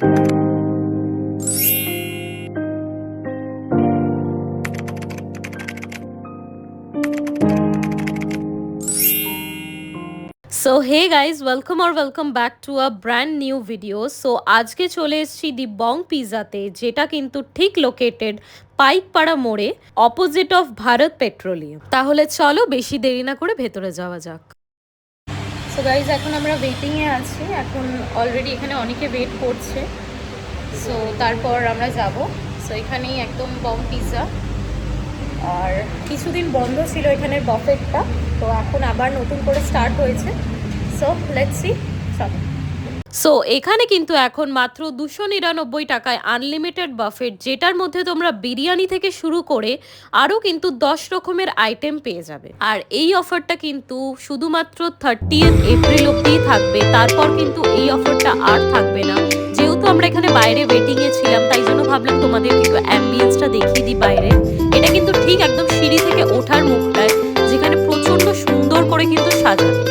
So hey guys, welcome back to a brand new video. So আজকে চলে এসেছি দি বং পিজাতে, যেটা কিন্তু ঠিক লোকেটেড পাইকপাড়া মোড়ে, অপোজিট অফ ভারত পেট্রোলিয়াম। তাহলে চলো বেশি দেরি না করে ভেতরে যাওয়া যাক। সো গাইজ, এখন আমরা ওয়েটিংয়ে আছি। এখন অলরেডি এখানে অনেকে ওয়েট করছে। সো তারপর আমরা যাব। সো এখানেই একদম বং পিজা। আর কিছুদিন বন্ধ ছিল এখানের বাফেটটা, তো এখন আবার নতুন করে স্টার্ট হয়েছে। So let's see. সো এখানে কিন্তু এখন মাত্র 299 টাকায় আনলিমিটেড বাফেট, যেটার মধ্যে তোমরা বিরিয়ানি থেকে শুরু করে আরও কিন্তু 10 রকমের আইটেম পেয়ে যাবে। আর এই অফারটা কিন্তু শুধুমাত্র 30th এপ্রিল অব্দিই থাকবে। তারপর কিন্তু এই অফারটা আর থাকবে না। যেহেতু আমরা এখানে বাইরে ওয়েটিংয়ে ছিলাম, তাই জন্য ভাবলাম তোমাদের কিন্তু অ্যাম্বিয়েন্সটা দেখিয়ে দিই বাইরে। এটা কিন্তু ঠিক একদম সিঁড়ি থেকে ওঠার মুখটায়, যেখানে প্রচণ্ড সুন্দর করে কিন্তু সাজানো।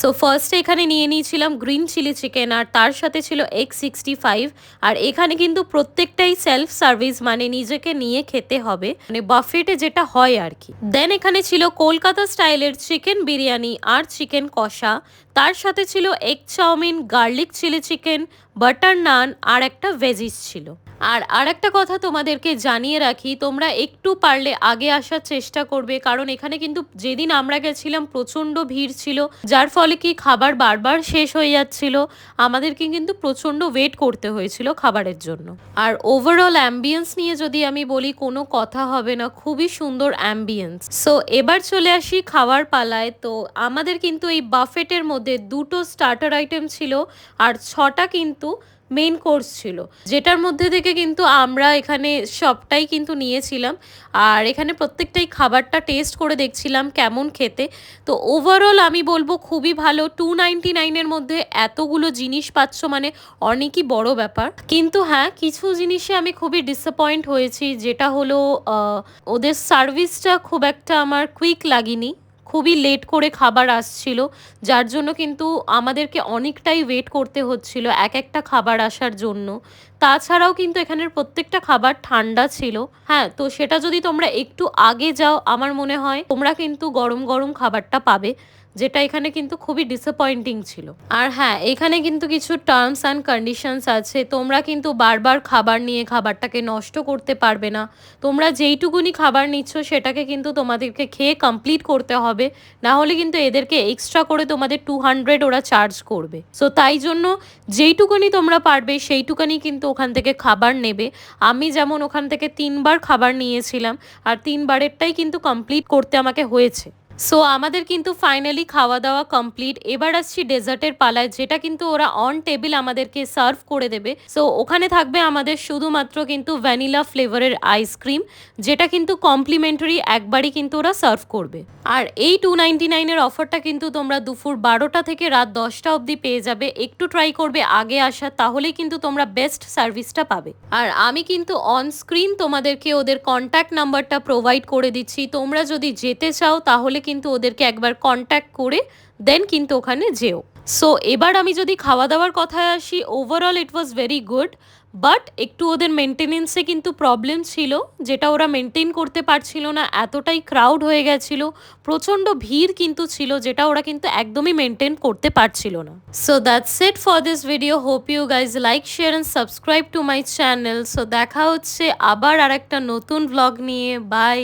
সো ফার্স্টে এখানে নিয়ে নিয়েছিলাম গ্রিন চিলি চিকেন, আর তার সাথে ছিল X65। আর এখানে কিন্তু প্রত্যেকটাই সেলফ সার্ভিস, মানে নিজেকে নিয়ে খেতে হবে, মানে বাফেটে যেটা হয় আর কি। দেন এখানে ছিল কলকাতা স্টাইলের চিকেন বিরিয়ানি আর চিকেন কষা। তার সাথে ছিল egg chow mein, garlic chilli chicken, butter naan আর একটা ভেজিস ছিল। আর একটা কথা তোমাদেরকে জানিয়ে রাখি, তোমরা একটু পারলে আগে আসার চেষ্টা করবে, কারণ এখানে কিন্তু যেদিন আমরা গেছিলাম প্রচণ্ড ভিড় ছিল, যার ফলে কি খাবার বারবার শেষ হয়ে যাচ্ছিল। আমাদেরকে কিন্তু প্রচণ্ড ওয়েট করতে হয়েছিল খাবারের জন্য। আর ওভারঅল অ্যাম্বিয়েন্স নিয়ে যদি আমি বলি, কোনো কথা হবে না, খুবই সুন্দর অ্যাম্বিয়েন্স। সো এবার চলে আসি খাওয়ার পালায়। তো আমাদের কিন্তু এই বাফেটের মধ্যে 2টো স্টার্টার আইটেম ছিল আর 6টা কিন্তু মেইন কোর্স ছিল, যেটার মধ্যে থেকে কিন্তু আমরা এখানে সবটাই কিন্তু নিয়েছিলাম। আর এখানে প্রত্যেকটাই খাবারটা টেস্ট করে দেখছিলাম কেমন খেতে। তো ওভারঅল আমি বলবো খুবই ভালো। 299-এর মধ্যে এতগুলো জিনিস পাচ্ছ, মানে অনেকই বড় ব্যাপার। কিন্তু হ্যাঁ, কিছু জিনিসে আমি খুবই ডিসঅ্যাপয়েন্ট হয়েছি, যেটা হলো ওদের সার্ভিসটা খুব একটা আমার কুইক লাগেনি। খুবই লেট করে খাবার আসছিল, যার জন্য কিন্তু আমাদেরকে অনেকটাই ওয়েট করতে হচ্ছিল এক একটা খাবার আসার জন্য। তাছাড়াও কিন্তু এখানের প্রত্যেকটা খাবার ঠান্ডা ছিল। হ্যাঁ, তো সেটা যদি তোমরা একটু আগে যাও, আমার মনে হয় তোমরা কিন্তু গরম গরম খাবারটা পাবে, যেটা এখানে কিন্তু খুবই ডিসঅ্যাপয়েন্টিং ছিল। আর হ্যাঁ, এখানে কিন্তু কিছু টার্মস অ্যান্ড কন্ডিশনস আছে। তোমরা কিন্তু বারবার খাবার নিয়ে খাবারটাকে নষ্ট করতে পারবে না। তোমরা যেইটুকুনি খাবার নিচ্ছ সেটাকে কিন্তু তোমাদেরকে খেয়ে কমপ্লিট করতে হবে, না হলে কিন্তু এদেরকে এক্সট্রা করে তোমাদের 200 ওরা চার্জ করবে। সো তাই জন্য যেইটুকুনি তোমরা পারবে সেইটুকুনি কিন্তু ওখান থেকে খাবার নেবে। আমি যেমন ওখান থেকে 3বার খাবার নিয়েছিলাম, আর 3বারেরটাই কিন্তু কমপ্লিট করতে আমাকে হয়েছে। সো আমাদের কিন্তু ফাইনালি খাওয়া দাওয়া কমপ্লিট। এবার আসছি ডেজার্টের পালায়, যেটা কিন্তু ওরা অন টেবিল আমাদেরকে সার্ভ করে দেবে। সো ওখানে থাকবে আমাদের শুধুমাত্র কিন্তু ভ্যানিলা ফ্লেভারের আইসক্রিম, যেটা কিন্তু কমপ্লিমেন্টারি একবারই কিন্তু ওরা সার্ভ করবে। আর এই 299-এর অফারটা কিন্তু তোমরা দুপুর 12টা থেকে রাত 10টা অবধি পেয়ে যাবে। একটু ট্রাই করবে আগে আসা, তাহলেই কিন্তু তোমরা বেস্ট সার্ভিসটা পাবে। আর আমি কিন্তু অন স্ক্রিন তোমাদেরকে ওদের কন্ট্যাক্ট নাম্বারটা প্রোভাইড করে দিচ্ছি। তোমরা যদি যেতে চাও তাহলে কিন্তু ওদেরকে একবার কন্ট্যাক্ট করে দেন কিন্তু ওখানে যেও। সো এবার আমি যদি খাওয়া দাওয়ার কথায় আসি, overall it was very good. But একটু ওদের মেনটেনেন্সে কিন্তু প্রবলেম ছিল, যেটা ওরা মেনটেন করতে পারছিল না, এতটাই ক্রাউড হয়ে গেছিল। প্রচণ্ড ভিড় কিন্তু ছিল, যেটা ওরা কিন্তু একদমই মেনটেন করতে পারছিল না। So that's it for this video. Hope you guys like, share and subscribe to my channel. So দেখা হচ্ছে আবার আরেকটা নতুন ব্লগ নিয়ে। বাই।